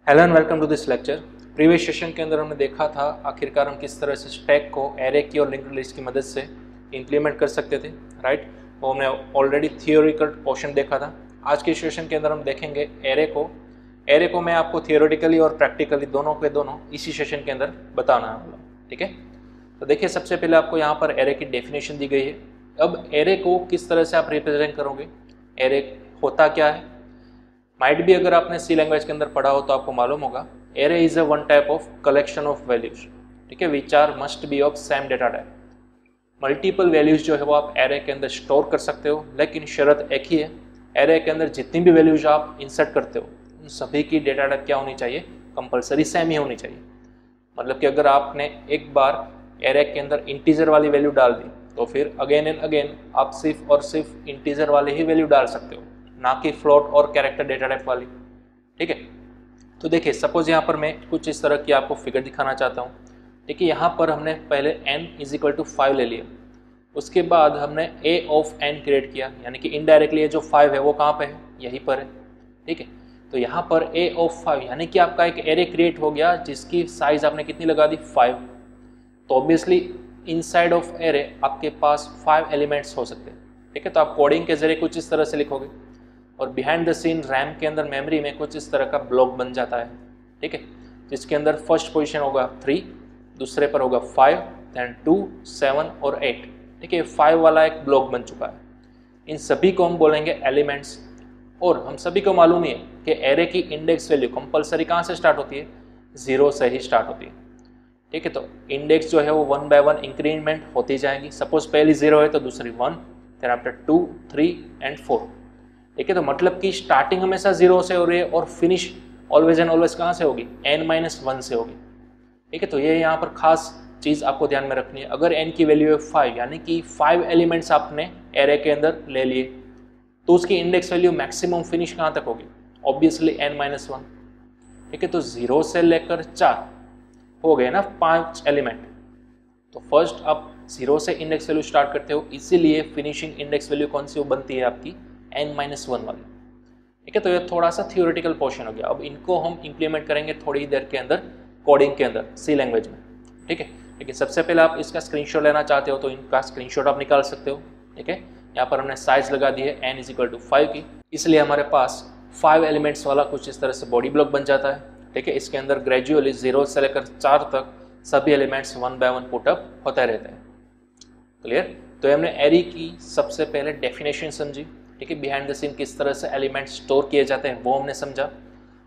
Hello and welcome to this lecture. Previous session के अंदर हमने देखा था आखिरकार हम किस तरह से स्टैक को एरे की और लिंक्ड लिस्ट की मदद से इंप्लीमेंट कर सकते थे, राइट। वो हमने ऑलरेडी थियोरिटिकल पोर्शन देखा था। आज के सेशन के अंदर हम देखेंगे एरे को मैं आपको थियोरिटिकली और प्रैक्टिकली दोनों के दोनों इसी सेशन के अंदर बताना वाला, ठीक है। तो देखिए, सबसे पहले आपको यहाँ पर एरे की डेफिनेशन दी गई है। अब एरे को किस तरह से आप रिप्रेजेंट करोगे, एरे होता क्या है। माइट भी अगर आपने सी लैंग्वेज के अंदर पढ़ा हो तो आपको मालूम होगा, array is a one type of collection of values, ठीक है, which are must be of same data type. Multiple values जो है वो आप एरे के अंदर स्टोर कर सकते हो, लेकिन शर्त एक ही है, एरे के अंदर जितनी भी वैल्यूज आप इंसर्ट करते हो उन सभी की डेटा टाइप क्या होनी चाहिए, कंपलसरी सेम ही होनी चाहिए। मतलब कि अगर आपने एक बार एरे के अंदर इंटीजर वाली वैल्यू डाल दी तो फिर अगेन एंड अगेन आप सिर्फ और सिर्फ इंटीजर वाले ही वैल्यू डाल सकते हो, ना कि फ्लोट और कैरेक्टर डेटा टाइप वाली, ठीक है। तो देखिए, सपोज यहाँ पर मैं कुछ इस तरह की आपको फिगर दिखाना चाहता हूँ। देखिए, यहाँ पर हमने पहले n = 5 ले लिया, उसके बाद हमने a of n क्रिएट किया, यानी कि इनडायरेक्टली ये जो 5 है वो कहाँ पे है, यहीं पर है, ठीक है। तो यहाँ पर a of 5 यानी कि आपका एक एरे क्रिएट हो गया जिसकी साइज आपने कितनी लगा दी, 5। तो ऑब्वियसली इनसाइड ऑफ एरे आपके पास 5 एलिमेंट्स हो सकते हैं, ठीक है। तो आप कोडिंग के जरिए कुछ इस तरह से लिखोगे और बिहाइंड द सीन रैम के अंदर मेमोरी में कुछ इस तरह का ब्लॉक बन जाता है, ठीक है, जिसके अंदर फर्स्ट पोजीशन होगा 3, दूसरे पर होगा 5, दैन 2, 7 और 8, ठीक है। 5 वाला एक ब्लॉक बन चुका है। इन सभी को हम बोलेंगे एलिमेंट्स। और हम सभी को मालूम ही है कि एरे की इंडेक्स वैल्यू कंपलसरी कहाँ से स्टार्ट होती है, 0 से ही स्टार्ट होती है, ठीक है। तो इंडेक्स जो है वो 1 बाय 1 इंक्रीमेंट होती जाएंगी। सपोज पहली 0 है तो दूसरी 1, देन आफ्टर 2, 3 एंड 4, ठीक है। तो मतलब कि स्टार्टिंग हमेशा 0 से हो रही है और फिनिश ऑलवेज एंड ऑलवेज कहाँ से होगी, n-1 से होगी, ठीक है। तो ये यहाँ पर खास चीज़ आपको ध्यान में रखनी है। अगर n की वैल्यू है 5 यानी कि 5 एलिमेंट्स आपने एरे के अंदर ले लिए, तो उसकी इंडेक्स वैल्यू मैक्सिमम फिनिश कहाँ तक होगी, ऑब्वियसली n-1, ठीक है। तो 0 से लेकर 4 हो गए ना 5 एलिमेंट। तो फर्स्ट आप 0 से इंडेक्स वैल्यू स्टार्ट करते हो, इसीलिए फिनिशिंग इंडेक्स वैल्यू कौन सी बनती है आपकी, n-1 वाली, ठीक है। तो ये थोड़ा सा थियोरेटिकल पोर्शन हो गया। अब इनको हम इंप्लीमेंट करेंगे थोड़ी देर के अंदर कोडिंग के अंदर सी लैंग्वेज में, ठीक है। लेकिन सबसे पहले आप इसका स्क्रीनशॉट लेना चाहते हो तो इनका स्क्रीनशॉट आप निकाल सकते हो, ठीक है। यहाँ पर हमने साइज लगा दी है n = 5 की, इसलिए हमारे पास 5 एलिमेंट्स वाला कुछ इस तरह से बॉडी ब्लॉक बन जाता है, ठीक है। इसके अंदर ग्रेजुअली 0 से लेकर 4 तक सभी एलिमेंट्स 1 बाय 1 पुटअप होते रहते हैं, क्लियर। तो हमने एरे की सबसे पहले डेफिनेशन समझी, ठीक है। बिहाइंड द सीन किस तरह से एलिमेंट स्टोर किए जाते हैं वो हमने समझा।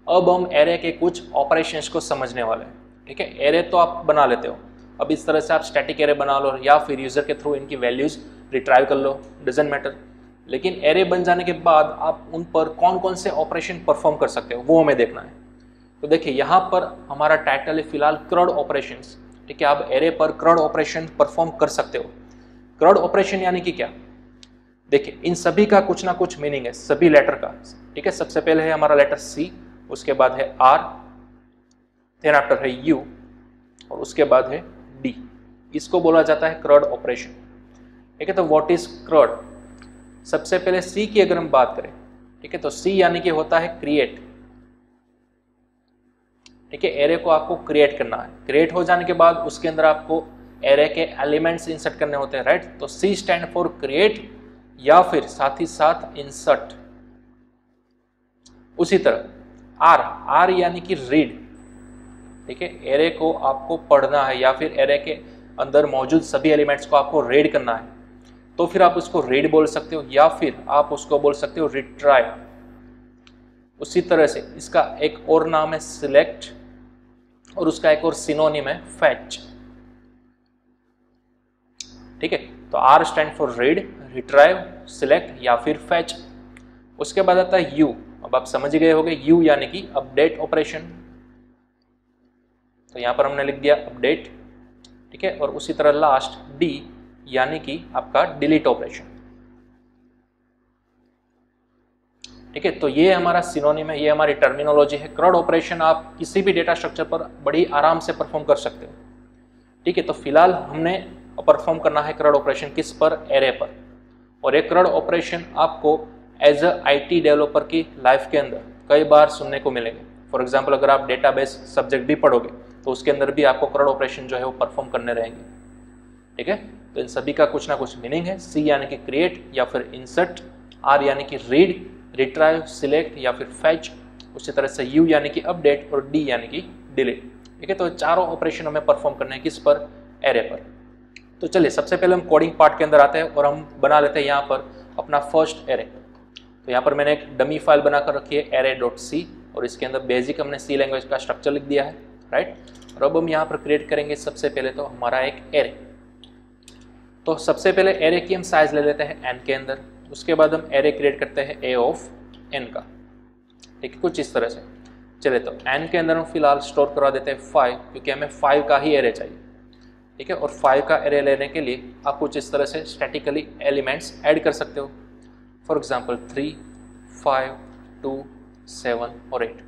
अब हम एरे के कुछ ऑपरेशंस को समझने वाले हैं, ठीक है। एरे तो आप बना लेते हो, अब इस तरह से आप स्टैटिक एरे बना लो या फिर यूजर के थ्रू इनकी वैल्यूज रिट्राइव कर लो, डजंट मैटर। लेकिन एरे बन जाने के बाद आप उन पर कौन कौन से ऑपरेशन परफॉर्म कर सकते हो वो हमें देखना है। तो देखिए, यहाँ पर हमारा टाइटल है फिलहाल क्रड ऑपरेशंस, ठीक है। आप एरे पर क्रड ऑपरेशन परफॉर्म कर सकते हो। क्रड ऑपरेशन यानी कि क्या, देखिए इन सभी का कुछ ना कुछ मीनिंग है, सभी लेटर का, ठीक है। सबसे पहले है हमारा लेटर C, उसके बाद है R, देन आफ्टर है U और उसके बाद है D। इसको बोला जाता है क्रड ऑपरेशन, ठीक है। तो व्हाट इज क्रड, सबसे पहले C की अगर हम बात करें, ठीक है, तो C यानी कि होता है क्रिएट, ठीक है। एरे को आपको क्रिएट करना है, क्रिएट हो जाने के बाद उसके अंदर आपको एरे के एलिमेंट्स इंसर्ट करने होते हैं, राइट। तो C स्टैंड फॉर क्रिएट या फिर साथ ही साथ इंसर्ट। उसी तरह R यानी कि रीड, ठीक है। एरे को आपको पढ़ना है या फिर एरे के अंदर मौजूद सभी एलिमेंट्स को आपको रीड करना है, तो फिर आप उसको रीड बोल सकते हो या फिर आप उसको बोल सकते हो रिट्राइव। उसी तरह से इसका एक और नाम है सिलेक्ट और उसका एक और सिनोनिम है फैच, ठीक है। तो R stand for read, retrieve, select या फिर फैच। उसके बाद आता है U। अब आप समझ गए होंगे, U यानी कि अपडेट ऑपरेशन, तो यहां पर हमने लिख दिया अपडेट, ठीक है। और उसी तरह लास्ट D यानी कि आपका डिलीट ऑपरेशन, ठीक है। तो ये हमारा सिनोनिम है, ये हमारी टर्मिनोलॉजी है। क्रड ऑपरेशन आप किसी भी डेटा स्ट्रक्चर पर बड़ी आराम से परफॉर्म कर सकते हो, ठीक है। तो फिलहाल हमने परफॉर्म करना है क्रड ऑपरेशन किस पर, एरे पर। और एक क्रड ऑपरेशन आपको एज अ IT डेवलपर की लाइफ के अंदर कई बार सुनने को मिलेंगे। फॉर एग्जाम्पल अगर आप डेटाबेस सब्जेक्ट भी पढ़ोगे तो उसके अंदर भी आपको करड़ ऑपरेशन जो है वो परफॉर्म करने रहेंगे, ठीक है। तो इन सभी का कुछ ना कुछ मीनिंग है। सी यानी कि क्रिएट या फिर इंसर्ट, आर यानी कि रीड, रिट्राइव, सिलेक्ट या फिर फैच, उसी तरह से यू यानी कि अपडेट और डी यानी कि डिलीट, ठीक है। तो चारों ऑपरेशन हमें परफॉर्म करने हैं किस पर, एरे पर। तो चलिए सबसे पहले हम कोडिंग पार्ट के अंदर आते हैं और हम बना लेते हैं यहाँ पर अपना फर्स्ट एरे। तो यहाँ पर मैंने एक डमी फाइल बनाकर रखी है array.c और इसके अंदर बेसिक हमने सी लैंग्वेज का स्ट्रक्चर लिख दिया है, राइट। और अब हम यहाँ पर क्रिएट करेंगे सबसे पहले तो हमारा एक एरे। तो सबसे पहले एरे की हम साइज ले लेते हैं n के अंदर, उसके बाद हम एरे क्रिएट करते हैं a ऑफ n का, ठीक है, कुछ इस तरह से। चले तो n के अंदर हम फिलहाल स्टोर करवा देते हैं 5 क्योंकि हमें 5 का ही एरे चाहिए, ठीक है। और 5 का एरे लेने के लिए आप कुछ इस तरह से स्टैटिकली एलिमेंट्स ऐड कर सकते हो, फॉर एग्जाम्पल 3, 5, 2, 7 और 8,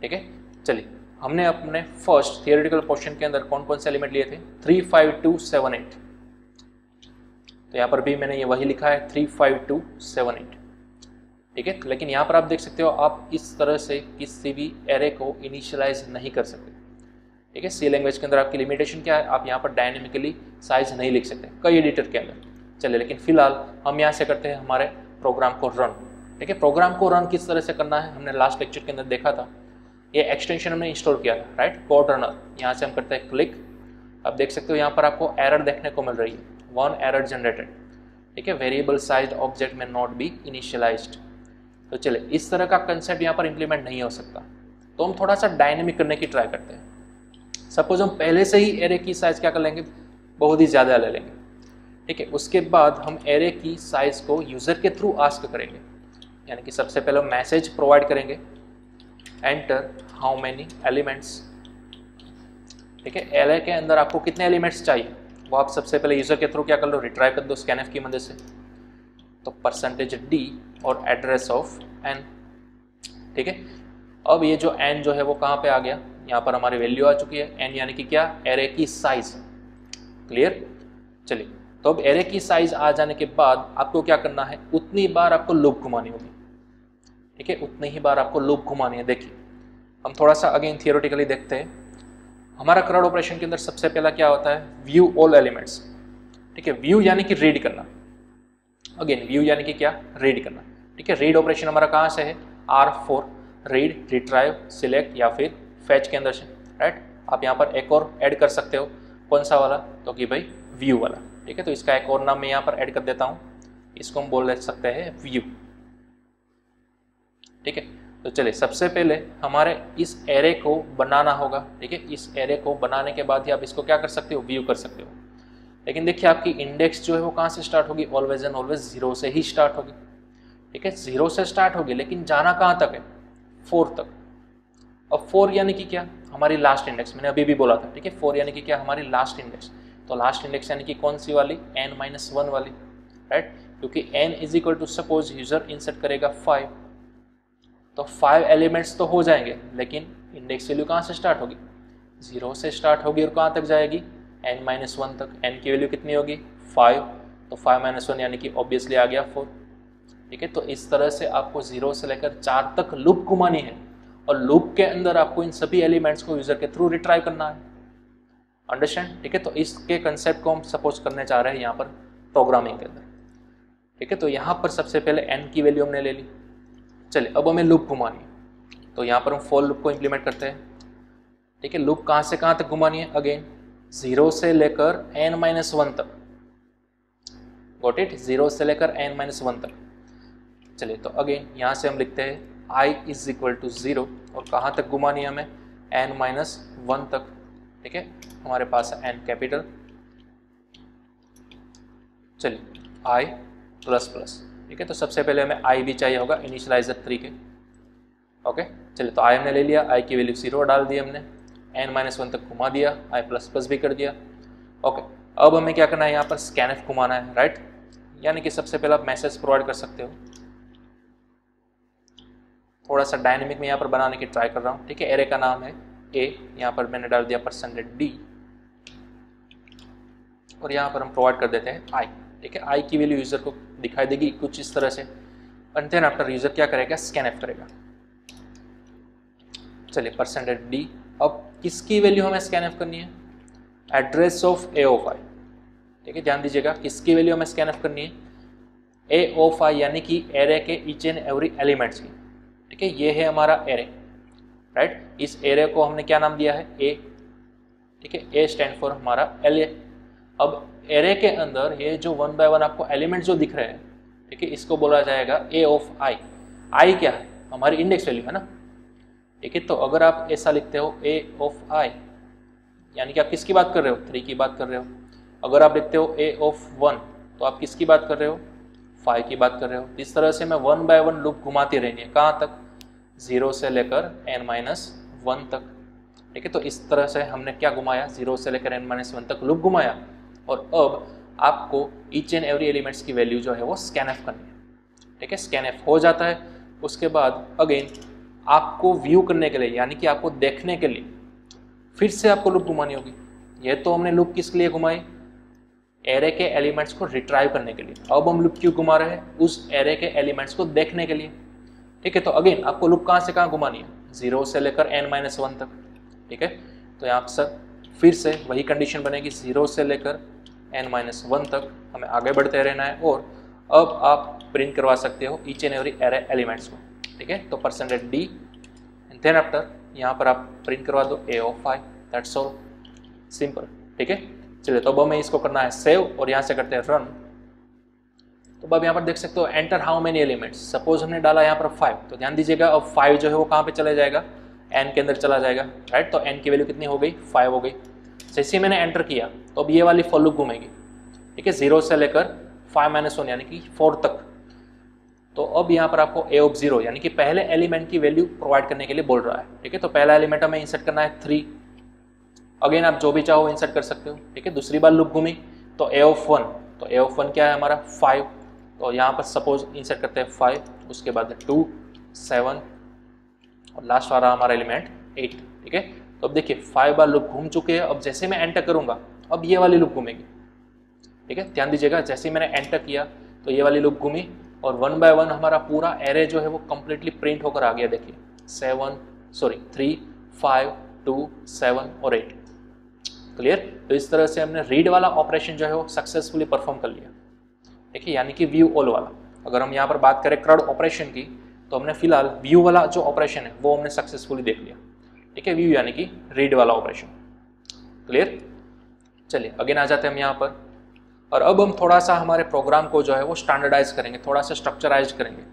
ठीक है। चलिए हमने अपने फर्स्ट थियोरेटिकल पोर्शन के अंदर कौन कौन से एलिमेंट लिए थे, 3, 5, 2, 7, 8। तो यहाँ पर भी मैंने ये वही लिखा है 3, 5, 2, 7, 8, ठीक है। लेकिन यहाँ पर आप देख सकते हो आप इस तरह से किसी भी एरे को इनिशियलाइज नहीं कर सकते, ठीक है। सी लैंग्वेज के अंदर आपकी लिमिटेशन क्या है, आप यहाँ पर डायनेमिकली साइज नहीं लिख सकते कई एडिटर के अंदर। चलिए लेकिन फिलहाल हम यहाँ से करते हैं हमारे प्रोग्राम को रन, ठीक है। प्रोग्राम को रन किस तरह से करना है हमने लास्ट लेक्चर के अंदर देखा था। ये एक्सटेंशन हमने इंस्टॉल किया था, राइट, कोड रनर। यहाँ से हम करते हैं क्लिक, अब देख सकते हो यहाँ पर आपको एरर देखने को मिल रही है, 1 एरर जनरेटेड, ठीक है, वेरिएबल साइज ऑब्जेक्ट में नॉट बी इनिशियलाइज्ड। तो चले इस तरह का कंसेप्ट यहाँ पर इंप्लीमेंट नहीं हो सकता, तो हम थोड़ा सा डायनेमिक करने की ट्राई करते हैं। सपोज हम पहले से ही एरे की साइज क्या कर लेंगे, बहुत ही ज़्यादा ले लेंगे, ठीक है। उसके बाद हम एरे की साइज को यूज़र के थ्रू आस्क करेंगे, यानी कि सबसे पहले हम मैसेज प्रोवाइड करेंगे, एंटर हाउ मैनी एलिमेंट्स, ठीक है। एरे के अंदर आपको कितने एलिमेंट्स चाहिए वो आप सबसे पहले यूज़र के थ्रू क्या कर लो, रिट्राइव कर दो स्कैनफ की मदद से। तो %d और एड्रेस ऑफ n, ठीक है। अब ये जो n जो है वो कहाँ पे आ गया, यहाँ पर हमारी वैल्यू आ चुकी है n यानी कि क्या, एरे की साइज, क्लियर। चलिए तो अब एरे की साइज आ जाने के बाद आपको क्या करना है, उतनी बार आपको लूप घुमानी होगी, ठीक है, उतनी ही बार आपको लूप घुमानी है। देखिए हम थोड़ा सा अगेन थियोरेटिकली देखते हैं। हमारा करड़ ऑपरेशन के अंदर सबसे पहला क्या होता है, व्यू ऑल एलिमेंट्स, ठीक है। व्यू यानी कि रीड करना, अगेन व्यू यानी कि क्या, रीड करना, ठीक है। रीड ऑपरेशन हमारा कहाँ से है, R4, रीड, रिट्राइव, सिलेक्ट या फिर फैच के अंदर से, राइट। आप यहाँ पर एक और ऐड कर सकते हो, कौन सा वाला, तो कि भाई व्यू वाला, ठीक है। तो इसका एक और नाम मैं यहाँ पर ऐड कर देता हूँ, इसको हम बोल सकते हैं व्यू, ठीक है। तो चलिए सबसे पहले हमारे इस एरे को बनाना होगा, ठीक है। इस एरे को बनाने के बाद ही आप इसको क्या कर सकते हो, व्यू कर सकते हो। लेकिन देखिए आपकी इंडेक्स जो है वो कहाँ से स्टार्ट होगी, ऑलवेज एंड ऑलवेज 0 से ही स्टार्ट होगी, ठीक है। 0 से स्टार्ट होगी लेकिन जाना कहाँ तक है, 4 तक। अब 4 यानी कि क्या, हमारी लास्ट इंडेक्स, मैंने अभी भी बोला था, ठीक है। 4 यानी कि क्या, हमारी लास्ट इंडेक्स। तो लास्ट इंडेक्स यानी कि कौन सी वाली, n-1 वाली, राइट। क्योंकि n is equal to suppose user insert करेगा 5, तो 5 एलिमेंट्स तो हो जाएंगे लेकिन इंडेक्स वैल्यू कहाँ से स्टार्ट होगी, 0 से स्टार्ट होगी और कहाँ तक जाएगी, n-1 तक। n की वैल्यू कितनी होगी, 5, तो 5-1 यानी कि ऑब्वियसली आ गया 4, ठीक है। तो इस तरह से आपको 0 से लेकर 4 तक लूप घुमानी है और लूप के अंदर आपको इन सभी एलिमेंट्स को यूजर के थ्रू रिट्राइव करना है, अंडरस्टैंड, ठीक है। तो इसके कंसेप्ट को हम सपोज करने चाह रहे हैं यहाँ पर प्रोग्रामिंग के अंदर, ठीक है। तो यहाँ पर सबसे पहले n की वैल्यू हमने ले ली। चलिए अब हमें लूप घुमानी है, तो यहाँ पर हम फॉर लूप को इम्प्लीमेंट करते हैं, ठीक है। लूप कहाँ से कहाँ तक घुमानी है, अगेन 0 से लेकर n-1 तक, गॉट इट, 0 से लेकर n-1 तक। चलिए तो अगेन यहाँ से हम लिखते हैं i इज इक्वल टू 0 और कहाँ तक घुमानी है हमें, n-1 तक, ठीक है। हमारे पास है n कैपिटल, चलिए i प्लस, ठीक है। तो सबसे पहले हमें i भी चाहिए होगा इनिशियलाइजर 3 के, ओके। चलिए तो i हमने ले लिया, i की वैल्यू 0 डाल दी हमने, n-1 तक घुमा दिया, i प्लस भी कर दिया, ओके। अब हमें क्या करना है, यहाँ पर स्कैनफ घुमाना है, राइट। यानी कि सबसे पहले आप मैसेज प्रोवाइड कर सकते हो, थोड़ा सा डायनेमिक में यहाँ पर बनाने की ट्राई कर रहा हूँ, ठीक है। एरे का नाम है a, यहाँ पर मैंने डाल दिया %d और यहाँ पर हम प्रोवाइड कर देते हैं i, ठीक है। i की वैल्यू यूजर को दिखाई देगी कुछ इस तरह से, एंड देन आफ्टर यूजर क्या करेगा, स्कैनफ करेगा, चलिए परसेंटेज डी। अब किसकी वैल्यू हमें स्कैन एफ करनी है? एड्रेस ऑफ ए ऑफ आई। ठीक है, ध्यान दीजिएगा, किसकी वैल्यू हमें स्कैन एफ करनी है? ए ऑफ आई, यानी कि एरे के ईच एंड एवरी एलिमेंट्स की। ठीक है, ये है हमारा एरे, राइट। इस एरे को हमने क्या नाम दिया है? ए। ठीक है, ए स्टैंड फॉर हमारा एल। अब एरे के अंदर ये जो 1 बाय 1 आपको एलिमेंट जो दिख रहे हैं, ठीक है, इसको बोला जाएगा ए ऑफ आई। आई क्या है? हमारी इंडेक्स वैल्यू है ना। ठीक है, तो अगर आप ऐसा लिखते हो ए ऑफ आई, यानी कि आप किसकी बात कर रहे हो? 3 की बात कर रहे हो। अगर आप लिखते हो ए ऑफ 1, तो आप किसकी बात कर रहे हो? 5 की बात कर रहे हो। इस तरह से मैं 1 बाय 1 लूप घुमाती रहनी है। कहाँ तक? 0 से लेकर n-1 तक। ठीक है, तो इस तरह से हमने क्या घुमाया? 0 से लेकर n-1 तक लूप घुमाया। और अब आपको ईच एंड एवरी एलिमेंट्स की वैल्यू जो है वो स्कैन एफ करनी है। ठीक है, स्कैन एफ हो जाता है। उसके बाद अगेन आपको व्यू करने के लिए, यानी कि आपको देखने के लिए फिर से आपको लूप घुमानी होगी। ये तो हमने लूप किस लिए घुमाई? एरे के एलिमेंट्स को रिट्राइव करने के लिए। अब हम लूप क्यों घुमा रहे हैं? उस एरे के एलिमेंट्स को देखने के लिए। ठीक है, तो अगेन आपको लूप कहाँ से कहाँ घुमानी है? 0 से लेकर n-1 तक। ठीक है, तो यहाँ पर फिर से वही कंडीशन बनेगी, 0 से लेकर n-1 तक हमें आगे बढ़ते रहना है। और अब आप प्रिंट करवा सकते हो each and every array elements को। ठीक है, तो percentage d and then after यहाँ पर आप प्रिंट करवा दो a of i. That's all, simple. ठीक है, चलिए, तो अब हमें इसको करना है सेव और यहाँ से करते हैं रन। तो अब यहाँ पर देख सकते हो enter how many elements. Suppose हमने डाला यहाँ पर 5, तो ध्यान दीजिएगा अब 5 जो है वो कहाँ पे चला जाएगा? n के अंदर चला जाएगा, राइट। तो n की वैल्यू कितनी हो गई? 5 हो गई। जैसे ही मैंने एंटर किया तो अब ये वाली फॉर लूप घूमेगी। ठीक है, 0 से लेकर 5-1 यानी कि 4 तक। तो अब यहाँ पर आपको ए ऑफ 0 यानी कि पहले एलिमेंट की वैल्यू प्रोवाइड करने के लिए बोल रहा है। ठीक है, तो पहला एलिमेंट हमें इंसर्ट करना है 3। अगेन आप जो भी चाहो इंसर्ट कर सकते हो। ठीक है, दूसरी बार लूप घूमी तो ए ऑफ 1, तो ए ऑफ 1 क्या है हमारा? 5। तो यहाँ पर सपोज इंसर्ट करते हैं 5, उसके बाद 2, 7 और लास्ट वाला हमारा एलिमेंट 8। ठीक है, तो अब देखिए 5 बार लूप घूम चुके हैं। अब जैसे मैं एंटर करूँगा अब ये वाली लूप घूमेगी। ठीक है, ध्यान दीजिएगा, जैसे ही मैंने एंटर किया तो ये वाली लूप घूमी और 1 बाय 1 हमारा पूरा एरे जो है वो कंप्लीटली प्रिंट होकर आ गया। देखिए 3, 5, 2, 7 और 8। क्लियर। तो इस तरह से हमने रीड वाला ऑपरेशन जो है वो सक्सेसफुली परफॉर्म कर लिया। देखिए, यानी कि व्यू ऑल वाला। अगर हम यहाँ पर बात करें क्रड ऑपरेशन की, तो हमने फिलहाल व्यू वाला जो ऑपरेशन है वो हमने सक्सेसफुली देख लिया। ठीक है, व्यू यानी कि रीड वाला ऑपरेशन। क्लियर। चलिए अगेन आ जाते हैं हम यहाँ पर, और अब हम थोड़ा सा हमारे प्रोग्राम को जो है वो स्टैंडर्डाइज करेंगे, थोड़ा सा स्ट्रक्चराइज करेंगे।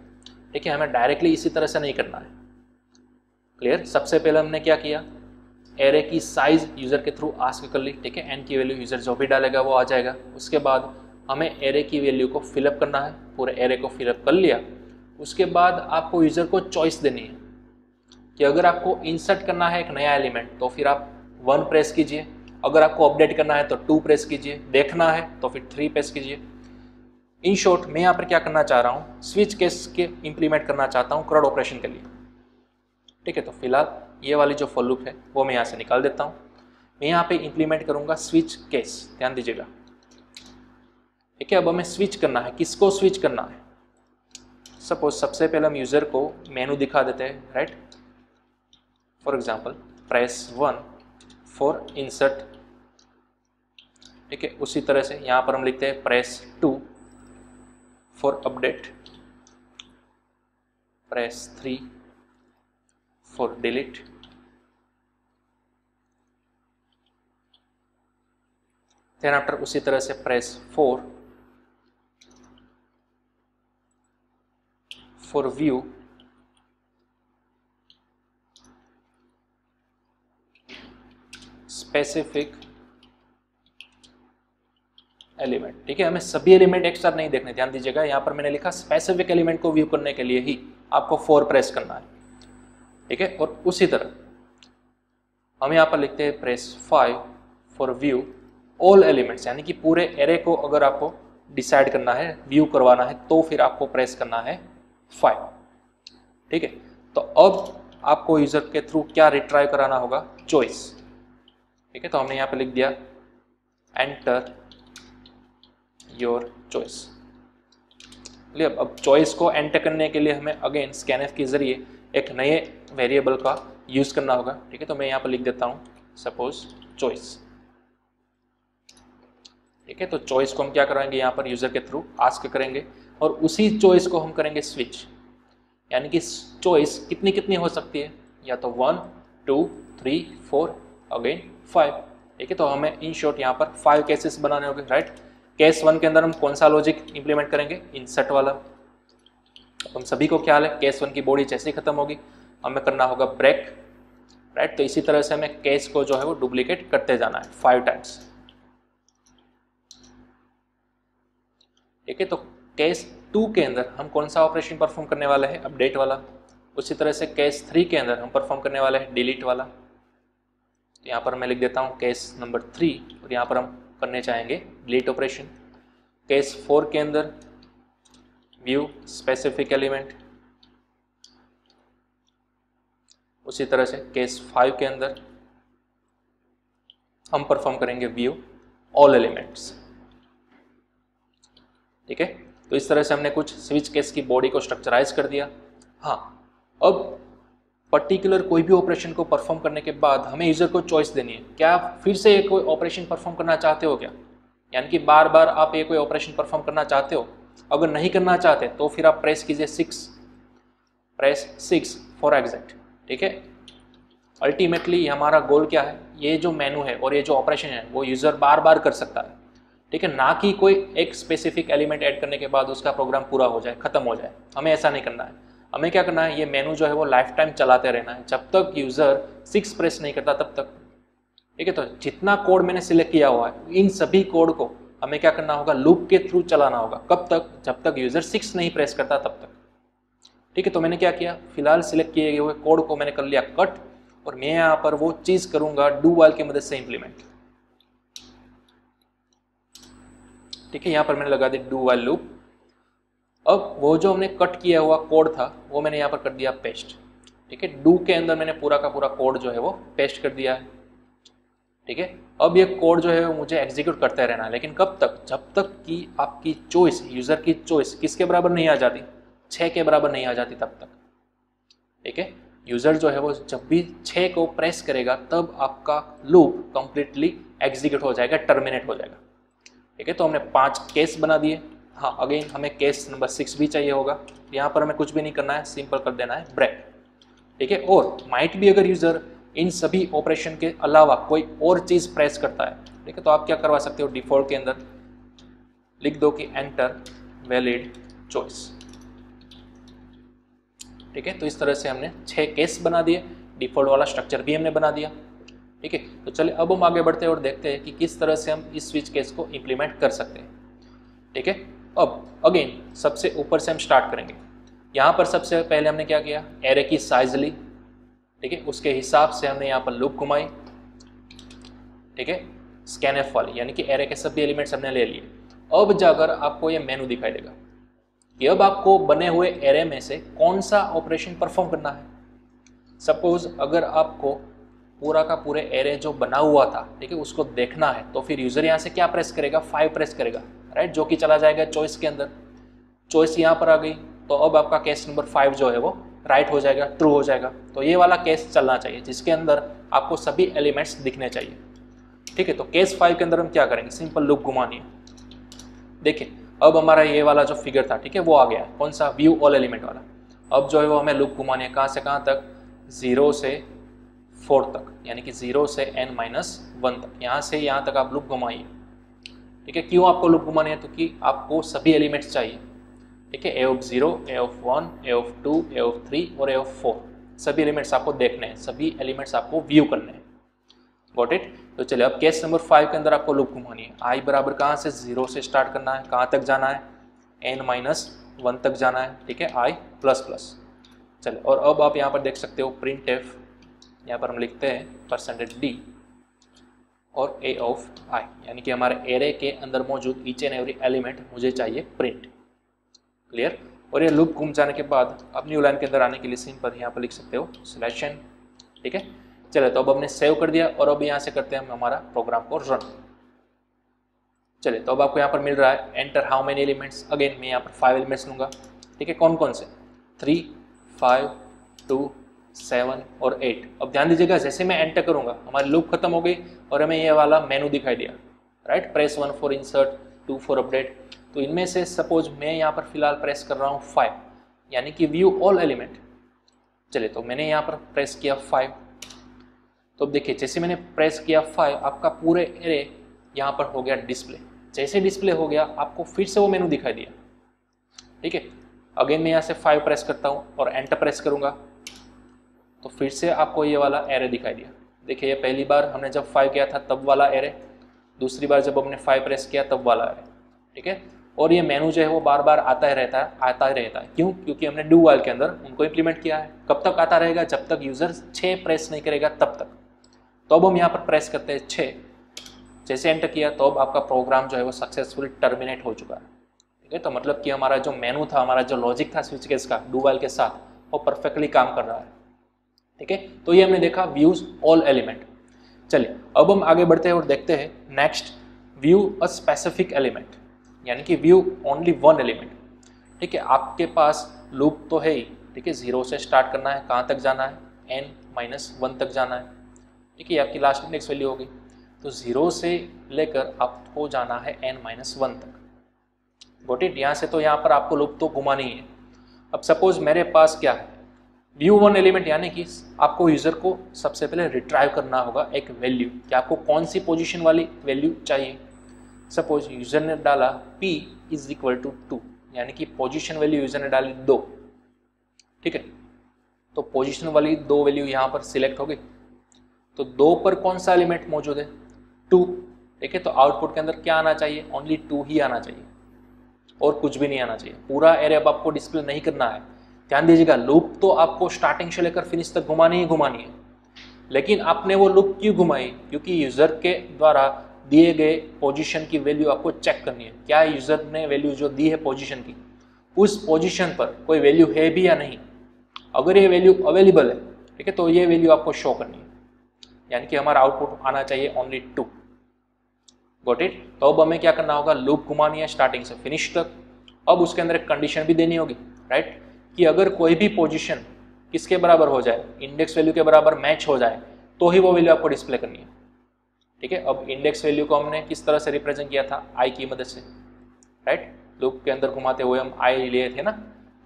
ठीक है, हमें डायरेक्टली इसी तरह से नहीं करना है। क्लियर। सबसे पहले हमने क्या किया? एरे की साइज यूजर के थ्रू आस्क कर ली। ठीक है, एन की वैल्यू यूजर जो भी डालेगा वो आ जाएगा। उसके बाद हमें एरे की वैल्यू को फिलअप करना है, पूरे एरे को फिलअप कर लिया। उसके बाद आपको यूजर को चॉइस देनी है कि अगर आपको इंसर्ट करना है एक नया एलिमेंट तो फिर आप 1 प्रेस कीजिए, अगर आपको अपडेट करना है तो 2 प्रेस कीजिए, देखना है तो फिर 3 प्रेस कीजिए। इन शॉर्ट मैं यहाँ पर क्या करना चाह रहा हूँ, स्विच केस के इंप्लीमेंट करना चाहता हूँ क्रड ऑपरेशन के लिए। ठीक है, तो फिलहाल ये वाली जो फॉर लूप है वो मैं यहाँ से निकाल देता हूँ। मैं यहाँ पे इंप्लीमेंट करूँगा स्विच केस, ध्यान दीजिएगा। ठीक है, अब हमें स्विच करना है, किसको स्विच करना है? सपोज सबसे पहले हम यूजर को मेनू दिखा देते हैं, right. For example press 1 for insert. ठीक है, उसी तरह से यहाँ पर हम लिखते हैं press 2 for update, press 3 for delete, then after उसी तरह से press 4 for view, specific element. ठीक है, हमें सभी एलिमेंट एक साथ नहीं देखने, ध्यान दीजिएगा। यहाँ पर मैंने लिखा स्पेसिफिक एलिमेंट को व्यू करने के लिए ही आपको 4 प्रेस करना है। ठीक है, और उसी तरह हम यहाँ पर लिखते हैं press 5 for view all elements, यानी कि पूरे एरे को अगर आपको डिसाइड करना है, व्यू करवाना है, तो फिर आपको प्रेस करना है 5। ठीक है, तो अब आपको यूजर के थ्रू क्या रिट्राइव कराना होगा? चॉइस। ठीक है, तो हमने यहाँ पे लिख दिया एंटर योर चॉइस। अब चॉइस को एंटर करने के लिए हमें अगेन स्कैनएफ के जरिए एक नए वेरिएबल का यूज़ करना होगा। ठीक है, तो मैं यहाँ पर लिख देता हूँ सपोज चॉइस। ठीक है, तो चॉइस को हम क्या कराएंगे, यहाँ पर यूज़र के थ्रू आस्क करेंगे और उसी चॉइस को हम करेंगे स्विच, यानी कि चॉइस कितनी कितनी हो सकती है, या तो 1 2 3 4 अगेन 5। ठीक है, तो हमें इन शॉर्ट यहाँ पर 5 केसेस बनाने होंगे, राइट। केस 1 के अंदर हम कौन सा लॉजिक इंप्लीमेंट करेंगे, इंसर्ट वाला। हम सभी को ख्याल है केस 1 की बॉडी जैसे ही खत्म होगी हमें करना होगा ब्रेक, राइट। तो इसी तरह से हमें केस को जो है वो डुप्लीकेट करते जाना है 5 टाइम्स। ठीक है, तो केस 2 के अंदर हम कौन सा ऑपरेशन परफॉर्म करने वाले हैं, अपडेट वाला। उसी तरह से केस 3 के अंदर हम परफॉर्म करने वाले हैं डिलीट वाला। तो यहाँ पर मैं लिख देता हूँ केस नंबर 3 और यहाँ पर हम करने चाहेंगे डिलीट ऑपरेशन। केस 4 के अंदर व्यू स्पेसिफिक एलिमेंट। उसी तरह से केस 5 के अंदर हम परफॉर्म करेंगे व्यू ऑल एलिमेंट्स। ठीक है, तो इस तरह से हमने कुछ स्विच केस की बॉडी को स्ट्रक्चराइज कर दिया। हाँ, अब पर्टिकुलर कोई भी ऑपरेशन को परफॉर्म करने के बाद हमें यूजर को चॉइस देनी है। क्या आप फिर से कोई ऑपरेशन परफॉर्म करना चाहते हो क्या, यानी कि बार बार आप ये कोई ऑपरेशन परफॉर्म करना चाहते हो। अगर नहीं करना चाहते तो फिर आप प्रेस कीजिए 6, प्रेस 6 फॉर एग्जैक्ट। ठीक है, अल्टीमेटली हमारा गोल क्या है, ये जो मेनू है और ये जो ऑपरेशन है वो यूजर बार बार कर सकता है। ठीक है, ना कि कोई एक स्पेसिफिक एलिमेंट ऐड करने के बाद उसका प्रोग्राम पूरा हो जाए, खत्म हो जाए। हमें ऐसा नहीं करना है। हमें क्या करना है, ये मेनू जो है वो लाइफ टाइम चलाते रहना है, जब तक यूजर 6 प्रेस नहीं करता तब तक। ठीक है, तो जितना कोड मैंने सिलेक्ट किया हुआ है इन सभी कोड को हमें क्या करना होगा, लूप के थ्रू चलाना होगा। कब तक, जब तक यूजर 6 नहीं प्रेस करता तब तक। ठीक है, तो मैंने क्या किया, फिलहाल सिलेक्ट किए हुए कोड को मैंने कर लिया कट और मैं यहाँ पर वो चीज करूंगा डू व्हाइल की मदद से इंप्लीमेंट। ठीक है, यहाँ पर मैंने लगा दी डू व्हाइल लूप। अब वो जो हमने कट किया हुआ कोड था वो मैंने यहाँ पर कर दिया पेस्ट। ठीक है, डू के अंदर मैंने पूरा का पूरा कोड जो है वो पेस्ट कर दिया है। ठीक है, अब ये कोड जो है वो मुझे एग्जीक्यूट करते रहना है, लेकिन कब तक, जब तक कि आपकी चॉइस, यूजर की चॉइस किसके बराबर नहीं आ जाती, 6 के बराबर नहीं आ जाती तब तक। ठीक है, यूजर जो है वो जब भी 6 को प्रेस करेगा तब आपका लूप कंप्लीटली एग्जीक्यूट हो जाएगा, टर्मिनेट हो जाएगा। ठीक है, तो हमने 5 केस बना दिए। हाँ, अगेन हमें केस नंबर 6 भी चाहिए होगा। यहाँ पर हमें कुछ भी नहीं करना है, सिंपल कर देना है ब्रेक। ठीक है, और माइट भी अगर यूजर इन सभी ऑपरेशन के अलावा कोई और चीज प्रेस करता है, ठीक है, तो आप क्या करवा सकते हो, डिफॉल्ट के अंदर लिख दो कि एंटर वैलिड चॉइस। ठीक है, तो इस तरह से हमने 6 केस बना दिए, डिफॉल्ट वाला स्ट्रक्चर भी हमने बना दिया। ठीक है, तो चलिए अब हम आगे बढ़ते हैं और देखते हैं कि किस तरह से हम इस स्विच केस को इंप्लीमेंट कर सकते हैं। ठीक है, अब अगेन सबसे ऊपर से हम स्टार्ट करेंगे। यहाँ पर सबसे पहले हमने क्या किया, एरे की साइज ली। ठीक है, उसके हिसाब से हमने यहाँ पर लूप घुमाई। ठीक है, स्कैनएफ वाली, यानी कि एरे के सभी एलिमेंट्स हमने ले लिए। अब जाकर आपको ये मेनू दिखाई देगा कि अब आपको बने हुए एरे में से कौन सा ऑपरेशन परफॉर्म करना है। सपोज अगर आपको पूरा का पूरे एरे जो बना हुआ था, ठीक है, उसको देखना है तो फिर यूजर यहाँ से क्या प्रेस करेगा, 5 प्रेस करेगा, राइट, जो कि चला जाएगा चॉइस के अंदर। चॉइस यहाँ पर आ गई तो अब आपका केस नंबर 5 जो है वो राइट हो जाएगा, ट्रू हो जाएगा। तो ये वाला केस चलना चाहिए जिसके अंदर आपको सभी एलिमेंट्स दिखने चाहिए। ठीक है, तो केस 5 के अंदर हम क्या करेंगे, सिंपल लूप घुमानी है। देखिए अब हमारा ये वाला जो फिगर था, ठीक है, वो आ गया, कौन सा, व्यू ऑल एलिमेंट वाला। अब जो है वो हमें लूप घुमानी है, कहाँ से कहाँ तक, 0 से 4 तक, यानी कि 0 से n-1 तक, यहाँ से यहाँ तक आप लूप घुमाइए। ठीक है, क्यों आपको लूप घुमानी है, क्योंकि आपको सभी एलिमेंट्स चाहिए। ठीक है, a of 0, a of 1, a of 2, a of 3 और a of 4, सभी एलिमेंट्स आपको देखने हैं, सभी एलिमेंट्स आपको व्यू करने हैं। Got it. तो चलिए अब केस नंबर 5 के अंदर आपको लूप घुमानी है। i बराबर कहाँ से, 0 से स्टार्ट करना है, कहाँ तक जाना है, n-1 तक जाना है। ठीक है, i प्लस प्लस। चलिए, और अब आप यहाँ पर देख सकते हो प्रिंट एफ, यहाँ पर हम लिखते हैं %d और a ऑफ i, यानी कि हमारे एरे के अंदर मौजूद ईच एंड एवरी एलिमेंट मुझे चाहिए प्रिंट। क्लियर। और ये लूप घूम जाने के बाद अब न्यू लाइन के अंदर आने के लिए सिंपल यहाँ पर लिख सकते हो सिलेक्शन। ठीक है, चलिए, तो अब हमने सेव कर दिया और अब यहाँ से करते हैं हम हमारा प्रोग्राम को रन। चलिए, तो अब आपको यहाँ पर मिल रहा है enter how many elements. Again मैं यहाँ पर 5 एलिमेंट्स लूँगा। ठीक है, कौन कौन से, 3, 5, 2, 7 और 8। अब ध्यान दीजिएगा, जैसे मैं एंटर करूंगा हमारी लूप खत्म हो गई और हमें ये वाला मेनू दिखाई दिया, right. Press 1 for insert, 2 for update. तो इनमें से सपोज मैं यहाँ पर फिलहाल प्रेस कर रहा हूँ 5, यानी कि व्यू ऑल एलिमेंट। चलिए, तो मैंने यहाँ पर प्रेस किया 5। तो अब देखिए, जैसे मैंने प्रेस किया 5, आपका पूरे एरे यहाँ पर हो गया डिस्प्ले। जैसे डिस्प्ले हो गया, आपको फिर से वो मेनू दिखाई दिया, ठीक है। अगेन मैं यहाँ से 5 प्रेस करता हूँ और एंटर प्रेस करूँगा, तो फिर से आपको ये वाला एरे दिखाई दिया। देखिए, ये पहली बार हमने जब 5 किया था तब वाला एरे, दूसरी बार जब हमने 5 प्रेस किया तब वाला एरे, ठीक है। और ये मेनू जो है वो बार बार आता ही रहता है। क्यों? क्योंकि हमने डू वाइल के अंदर उनको इम्प्लीमेंट किया है। कब तक आता रहेगा? जब तक यूजर 6 प्रेस नहीं करेगा तब तक। तो अब हम यहाँ पर प्रेस करते हैं 6, जैसे एंटर किया तो अब आपका प्रोग्राम जो है वो सक्सेसफुली टर्मिनेट हो चुका है, ठीक है। तो मतलब कि हमारा जो मेनू था, हमारा जो लॉजिक था स्विच केस का डू वाइल के साथ, वो परफेक्टली काम कर रहा है, ठीक है। तो ये हमने देखा व्यूज ऑल एलिमेंट। चलिए, अब हम आगे बढ़ते हैं और देखते हैं next, view a specific element, यानी कि व्यू ओनली वन एलिमेंट, ठीक है। आपके पास लूप तो है ही, ठीक है। 0 से स्टार्ट करना है, कहाँ तक जाना है? n-1 तक जाना है, ठीक है। आपकी लास्ट इंडेक्स वैल्यू होगी, तो 0 से लेकर आपको जाना है n-1 तक। Got it? यहाँ से तो यहाँ पर आपको लूप तो घुमानी है। अब सपोज मेरे पास क्या है, व्यू वन एलिमेंट, यानी कि आपको यूजर को सबसे पहले रिट्राइव करना होगा एक वैल्यू, कि आपको कौन सी पोजीशन वाली वैल्यू चाहिए। सपोज यूजर ने डाला p इज इक्वल टू 2, यानी कि पोजीशन वैल्यू यूजर ने डाली 2, ठीक है। तो पोजीशन वाली 2 वैल्यू यहाँ पर सिलेक्ट हो गई, तो 2 पर कौन सा एलिमेंट मौजूद है? 2, ठीक है। तो आउटपुट के अंदर क्या आना चाहिए? ओनली 2 ही आना चाहिए और कुछ भी नहीं आना चाहिए। पूरा एरे अब आपको डिस्प्ले नहीं करना है। ध्यान दीजिएगा, लूप तो आपको स्टार्टिंग से लेकर फिनिश तक घुमानी ही घुमानी है, लेकिन आपने वो लूप क्यों घुमाई? क्योंकि यूजर के द्वारा दिए गए पोजीशन की वैल्यू आपको चेक करनी है। क्या यूजर ने वैल्यू जो दी है पोजीशन की, उस पोजीशन पर कोई वैल्यू है भी या नहीं। अगर ये वैल्यू अवेलेबल है, ठीक है, तो ये वैल्यू आपको शो करनी है, यानी कि हमारा आउटपुट आना चाहिए ओनली 2। Got it? तो अब हमें क्या करना होगा? लूप घुमानी है स्टार्टिंग से फिनिश तक। अब उसके अंदर एक कंडीशन भी देनी होगी, राइट, कि अगर कोई भी पोजीशन किसके बराबर हो जाए, इंडेक्स वैल्यू के बराबर मैच हो जाए, तो ही वो वैल्यू आपको डिस्प्ले करनी है, ठीक है। अब इंडेक्स वैल्यू को हमने किस तरह से रिप्रेजेंट किया था? आई की मदद से, राइट। लूप के अंदर घुमाते हुए हम आई लिए थे ना,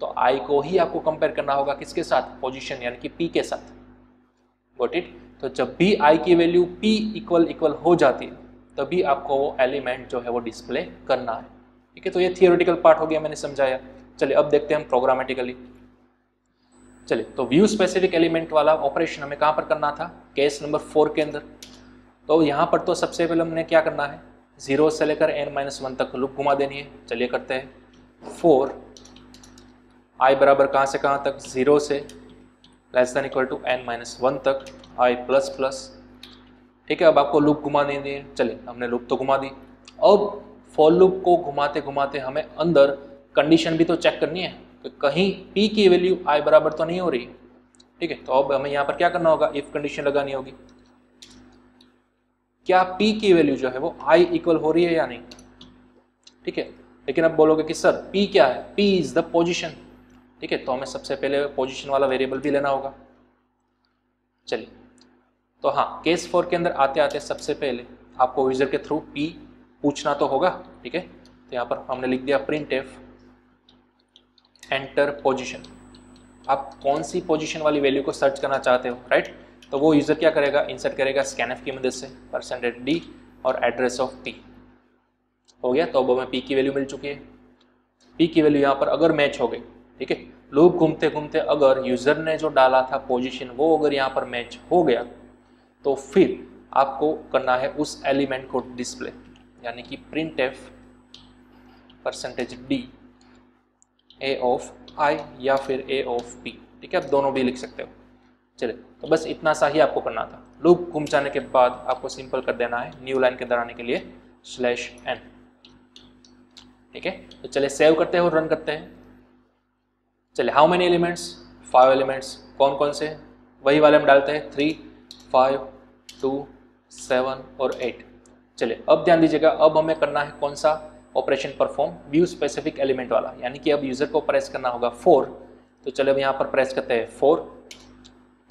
तो आई को ही आपको कंपेयर करना होगा किसके साथ? पोजीशन, यानी कि पी के साथ। Got it? तो जब भी आई की वैल्यू पी इक्वल हो जाती है, तभी आपको वो एलिमेंट जो है वो डिस्प्ले करना है, ठीक है। तो ये थियोरेटिकल पार्ट हो गया, मैंने समझाया। चलिए, अब देखते हैं हम प्रोग्रामेटिकली। चलिए, तो व्यू स्पेसिफिक एलिमेंट वाला ऑपरेशन हमें कहाँ पर करना था? केस नंबर 4 के अंदर। तो यहाँ पर तो सबसे पहले हमने क्या करना है? 0 से लेकर n-1 तक लूप घुमा देनी है। चलिए करते हैं। 4 i बराबर कहाँ से कहाँ तक? 0 से less than equal to n-1 तक i प्लस प्लस, ठीक है। अब आपको लूप घुमा देनी है। चलिए, हमने लूप तो घुमा दी। अब फॉर लूप को घुमाते घुमाते हमें अंदर कंडीशन भी तो चेक करनी है कि कहीं p की वैल्यू i बराबर तो नहीं हो रही, ठीक है। तो अब हमें यहाँ पर क्या करना होगा? इफ कंडीशन लगानी होगी, क्या p की वैल्यू जो है वो i इक्वल हो रही है या नहीं, ठीक है। लेकिन अब बोलोगे कि सर p क्या है? p इज द पोजीशन, ठीक है। तो हमें सबसे पहले पोजीशन वाला वेरिएबल भी लेना होगा। चलिए, तो हाँ, केस 4 के अंदर आते आते सबसे पहले आपको यूजर के थ्रू p पूछना तो होगा, ठीक है। तो यहाँ पर हमने लिख दिया printf एंटर पोजीशन। आप कौन सी पोजीशन वाली वैल्यू को सर्च करना चाहते हो, राइट। तो वो यूजर क्या करेगा? इंसर्ट करेगा scanf की मदद से %d और एड्रेस ऑफ p। हो गया। तो अब हमें p की वैल्यू मिल चुकी है। p की वैल्यू यहाँ पर अगर मैच हो गई, ठीक है, लूप घूमते घूमते अगर यूजर ने जो डाला था पोजीशन वो अगर यहाँ पर मैच हो गया, तो फिर आपको करना है उस एलिमेंट को डिस्प्ले, यानी कि printf %d a of i या फिर a ऑफ p, ठीक है। आप दोनों भी लिख सकते हो। चलिए, तो बस इतना सा ही आपको करना था। लूप घूम जाने के बाद आपको सिंपल कर देना है न्यू लाइन के अंदर आने के लिए /n, ठीक है। तो चलिए सेव करते हैं और रन करते हैं। चलिए, हाउ मेनी एलिमेंट्स? 5 एलिमेंट्स। कौन कौन से? वही वाले हम डालते हैं 3, 5, 2, 7 और 8। चलिए, अब ध्यान दीजिएगा, अब हमें करना है कौन सा operation perform? View specific element वाला, यानी कि अब यूजर को प्रेस करना होगा 4। तो चलिए अब यहाँ पर प्रेस करते हैं 4।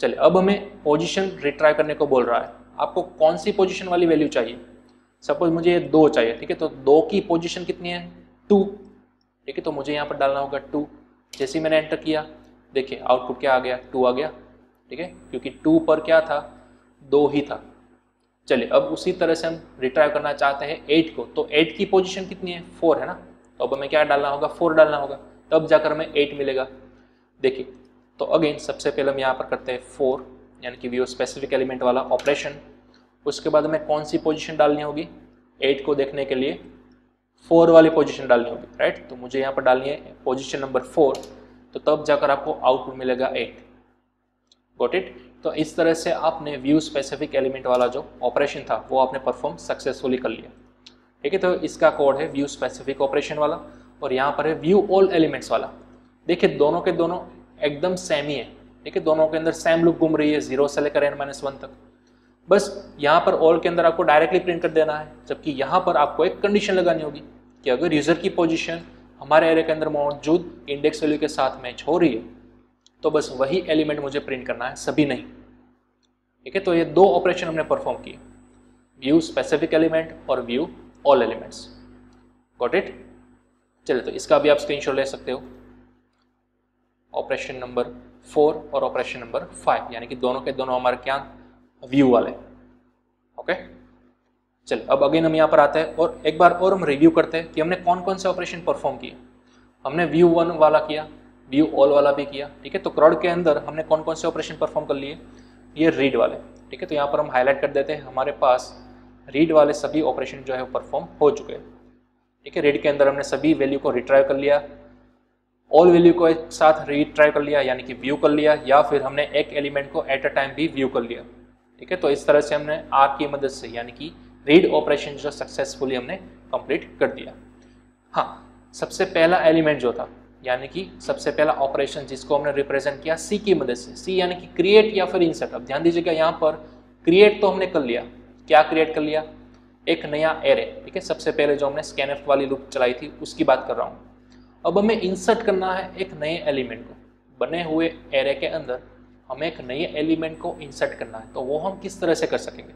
चलिए अब हमें पोजीशन रिट्राइव करने को बोल रहा है। आपको कौन सी पोजीशन वाली वैल्यू चाहिए? सपोज मुझे ये 2 चाहिए, ठीक है, तो 2 की पोजीशन कितनी है? 2, ठीक है, तो मुझे यहाँ पर डालना होगा 2। जैसे ही मैंने एंटर किया, देखिए आउटपुट क्या आ गया? 2 आ गया, ठीक है, क्योंकि 2 पर क्या था? 2 ही था। चलिए अब उसी तरह से हम रिट्राइव करना चाहते हैं 8 को, तो 8 की पोजीशन कितनी है? 4 है ना, तो अब हमें क्या डालना होगा? 4 डालना होगा, तब जाकर हमें 8 मिलेगा। देखिए तो अगेन सबसे पहले हम यहाँ पर करते हैं 4 यानी कि व्यू स्पेसिफिक एलिमेंट वाला ऑपरेशन। उसके बाद हमें कौन सी पोजीशन डालनी होगी? 8 को देखने के लिए 4 वाली पोजीशन डालनी होगी, राइट। तो मुझे यहाँ पर डालनी है पोजीशन नंबर 4, तो तब जाकर आपको आउटपुट मिलेगा 8। Got it. तो इस तरह से आपने व्यू स्पेसिफिक एलिमेंट वाला जो ऑपरेशन था वो आपने परफॉर्म सक्सेसफुली कर लिया, ठीक है। तो इसका कोड है व्यू स्पेसिफिक ऑपरेशन वाला, और यहाँ पर है व्यू ऑल एलिमेंट्स वाला। देखिए दोनों के दोनों एकदम सेम ही है, ठीक है, दोनों के अंदर सेम लूप घूम रही है 0 से लेकर n-1 तक। बस यहाँ पर ऑल के अंदर आपको डायरेक्टली प्रिंट कर देना है, जबकि यहाँ पर आपको एक कंडीशन लगानी होगी कि अगर यूजर की पोजीशन हमारे एरे के अंदर मौजूद इंडेक्स वैल्यू के साथ मैच हो रही है तो बस वही एलिमेंट मुझे प्रिंट करना है, सभी नहीं, ठीक है। तो ये 2 ऑपरेशन हमने परफॉर्म किए, व्यू स्पेसिफिक एलिमेंट और view all elements. Got it. चलिए तो इसका भी आप स्क्रीनशॉट ले सकते हो, ऑपरेशन नंबर 4 और ऑपरेशन नंबर 5, यानी कि दोनों के दोनों हमारे क्या व्यू वाले। ओके चलिए अब अगेन हम यहाँ पर आते हैं और एक बार और हम रिव्यू करते हैं कि हमने कौन कौन से ऑपरेशन परफॉर्म किए। हमने व्यू 1 वाला किया, व्यू ऑल वाला भी किया, ठीक है। तो क्रॉड के अंदर हमने कौन कौन से ऑपरेशन परफॉर्म कर लिए? ये रीड वाले, ठीक है। तो यहाँ पर हम हाईलाइट कर देते हैं, हमारे पास रीड वाले सभी ऑपरेशन जो है वो परफॉर्म हो चुके हैं, ठीक है। रीड के अंदर हमने सभी वैल्यू को रिट्राइव कर लिया, ऑल वैल्यू को एक साथ रिट्राइव कर लिया यानी कि व्यू कर लिया, या फिर हमने एक एलिमेंट को एट अ टाइम भी व्यू कर लिया, ठीक है। तो इस तरह से हमने आर की मदद से यानी कि रीड ऑपरेशन जो सक्सेसफुली हमने कंप्लीट कर दिया। हाँ, सबसे पहला एलिमेंट जो था यानी कि सबसे पहला ऑपरेशन जिसको हमने रिप्रेजेंट किया सी की मदद से, सी यानी कि क्रिएट या फिर इंसर्ट। अब ध्यान दीजिएगा यहाँ पर क्रिएट तो हमने कर लिया, क्या क्रिएट कर लिया? एक नया एरे, ठीक है। सबसे पहले जो हमने स्कैनफ वाली लूप चलाई थी उसकी बात कर रहा हूँ। अब हमें इंसर्ट करना है एक नए एलिमेंट को, बने हुए एरे के अंदर हमें एक नए एलिमेंट को इंसर्ट करना है, तो वो हम किस तरह से कर सकेंगे,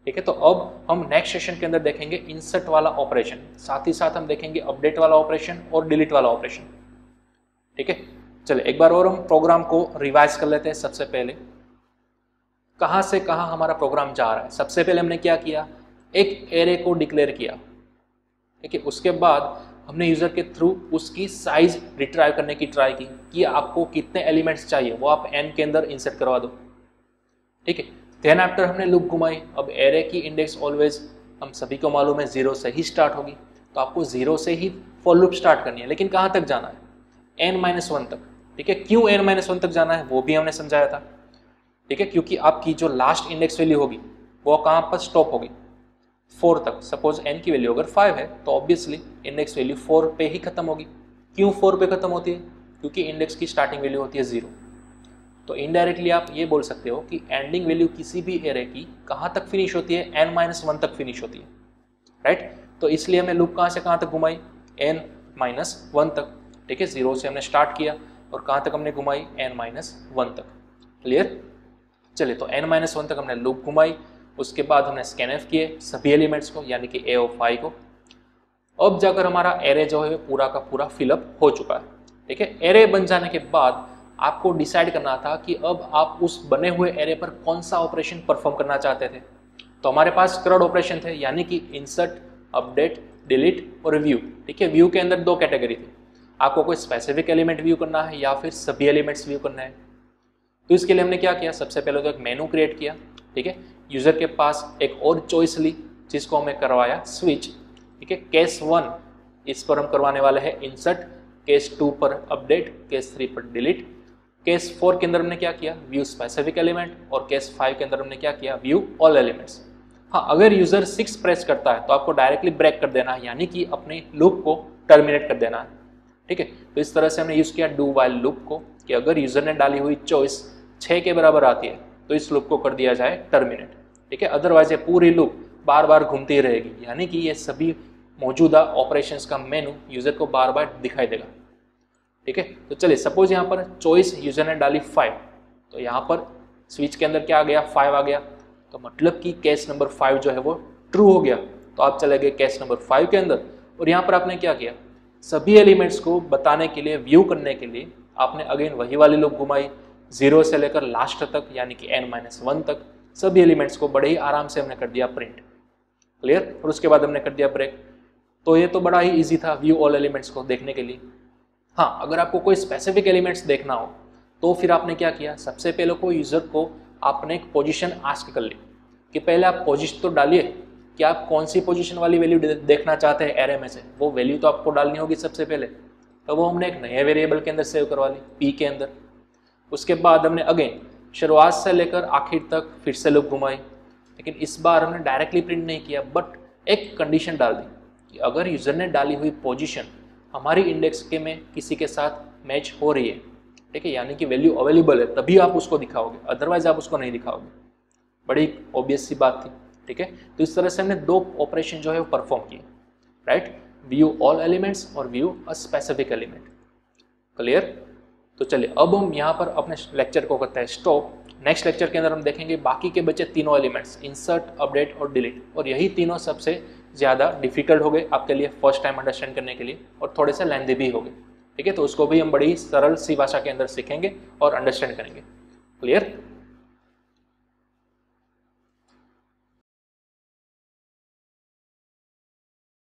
ठीक है। तो अब हम नेक्स्ट सेशन के अंदर देखेंगे इंसर्ट वाला ऑपरेशन, साथ ही साथ हम देखेंगे अपडेट वाला ऑपरेशन और डिलीट वाला ऑपरेशन, ठीक है। चलिए एक बार और हम प्रोग्राम को रिवाइज कर लेते हैं। सबसे पहले कहाँ से कहाँ हमारा प्रोग्राम जा रहा है। सबसे पहले हमने क्या किया? एक एरे को डिक्लेयर किया, ठीक है। उसके बाद हमने यूजर के थ्रू उसकी साइज रिट्राइव करने की ट्राई की कि आपको कितने एलिमेंट्स चाहिए वो आप n के अंदर इंसर्ट करवा दो, ठीक है। देन आफ्टर हमने लूप घुमाई। अब एरे की इंडेक्स ऑलवेज हम सभी को मालूम है 0 से ही स्टार्ट होगी, तो आपको 0 से ही फॉर लूप स्टार्ट करनी है, लेकिन कहाँ तक जाना है? n-1 तक, ठीक है। क्यों n-1 तक जाना है वो भी हमने समझाया था, ठीक है, क्योंकि आपकी जो लास्ट इंडेक्स वैल्यू होगी वो कहाँ पर स्टॉप होगी? 4 तक। सपोज n की वैल्यू अगर 5 है तो ऑब्वियसली इंडेक्स वैल्यू 4 पे ही खत्म होगी। क्यों 4 पे खत्म होती है? क्योंकि इंडेक्स की स्टार्टिंग वैल्यू होती है 0। तो इनडायरेक्टली आप ये बोल सकते हो कि एंडिंग वैल्यू किसी भी एरे की कहाँ तक फिनिश होती है? n-1 तक फिनिश होती है, राइट। तो इसलिए हमें लूप कहाँ से कहाँ तक घुमाई? n-1 तक, ठीक है। 0 से हमने स्टार्ट किया और कहाँ तक हमने घुमाई? n-1 तक। क्लियर? चलिए तो n-1 तक हमने लूप घुमाई, उसके बाद हमने स्कैनफ किए सभी एलिमेंट्स को यानी कि a ऑफ i को। अब जाकर हमारा एरे जो है पूरा का पूरा फिलअप हो चुका है, ठीक है। एरे बन जाने के बाद आपको डिसाइड करना था कि अब आप उस बने हुए एरे पर कौन सा ऑपरेशन परफॉर्म करना चाहते थे। तो हमारे पास क्रॉड ऑपरेशन थे यानी कि इंसर्ट, अपडेट, डिलीट और व्यू, ठीक है। व्यू के अंदर 2 कैटेगरी थी, आपको कोई स्पेसिफिक एलिमेंट व्यू करना है या फिर सभी एलिमेंट्स व्यू करना है। तो इसके लिए हमने क्या किया? सबसे पहले तो एक मेनू क्रिएट किया, ठीक है। यूजर के पास एक और चॉइस ली जिसको हमें करवाया स्विच, ठीक है। केस 1 इस पर हम करवाने वाले हैं इंसर्ट, केस 2 पर अपडेट, केस 3 पर डिलीट, केस 4 के अंदर हमने क्या किया? व्यू स्पेसिफिक एलिमेंट, और केस 5 के अंदर हमने क्या किया? View all elements. हाँ, अगर यूजर 6 प्रेस करता है तो आपको डायरेक्टली ब्रेक कर देना है यानी कि अपने लूप को टर्मिनेट कर देना है, ठीक है। तो इस तरह से हमने यूज किया डू वाइल लूप को कि अगर यूजर ने डाली हुई चॉइस 6 के बराबर आती है तो इस लूप को कर दिया जाए टर्मिनेट, ठीक है। अदरवाइज ये पूरी लूप बार बार घूमती रहेगी यानी कि ये सभी मौजूदा ऑपरेशंस का मेनू यूजर को बार बार दिखाई देगा, ठीक है। तो चलिए सपोज यहाँ पर चॉइस यूजर ने डाली 5, तो यहाँ पर स्विच के अंदर क्या आ गया, 5 आ गया, तो मतलब कि केस नंबर 5 जो है वो ट्रू हो गया। तो आप चले गए केस नंबर 5 के अंदर, और यहाँ पर आपने क्या किया, सभी एलिमेंट्स को बताने के लिए, व्यू करने के लिए आपने अगेन वही वाली लूप घुमाई, 0 से लेकर लास्ट तक यानी कि n-1 तक सभी एलिमेंट्स को बड़े ही आराम से हमने कर दिया प्रिंट। क्लियर? और उसके बाद हमने कर दिया ब्रेक। तो ये तो बड़ा ही इजी था व्यू ऑल एलिमेंट्स को देखने के लिए। हाँ, अगर आपको कोई स्पेसिफिक एलिमेंट्स देखना हो तो फिर आपने क्या किया, सबसे पहले को यूज़र को आपने एक पोजीशन आस्क कर ली कि पहले आप पोजीशन तो डालिए कि आप कौन सी पोजीशन वाली वैल्यू देखना चाहते हैं एरे में से, वो वैल्यू तो आपको डालनी होगी सबसे पहले। तो वो हमने एक नए वेरिएबल के अंदर सेव करवा ली, पी के अंदर। उसके बाद हमने अगेन शुरुआत से लेकर आखिर तक फिर से लूप घुमाई, लेकिन इस बार हमने डायरेक्टली प्रिंट नहीं किया, बट एक कंडीशन डाल दी कि अगर यूज़र ने डाली हुई पोजीशन हमारी इंडेक्स के में किसी के साथ मैच हो रही है, ठीक है, यानी कि वैल्यू अवेलेबल है, तभी आप उसको दिखाओगे, अदरवाइज आप उसको नहीं दिखाओगे। बड़ी ऑब्वियस सी बात थी, ठीक है। तो इस तरह से हमने दो ऑपरेशन जो है वो परफॉर्म किए, राइट, व्यू ऑल एलिमेंट्स और view a specific element. Clear? तो चलिए अब हम यहाँ पर अपने लेक्चर को करते हैं स्टॉप। नेक्स्ट लेक्चर के अंदर हम देखेंगे बाकी के बचे तीनों एलिमेंट्स, इंसर्ट, अपडेट और डिलीट, और यही तीनों सबसे ज़्यादा डिफिकल्ट हो गए आपके लिए फर्स्ट टाइम अंडरस्टैंड करने के लिए, और थोड़े से लेंथी भी हो गए, ठीक है। तो उसको भी हम बड़ी सरल सी भाषा के अंदर सीखेंगे और अंडरस्टैंड करेंगे। क्लियर?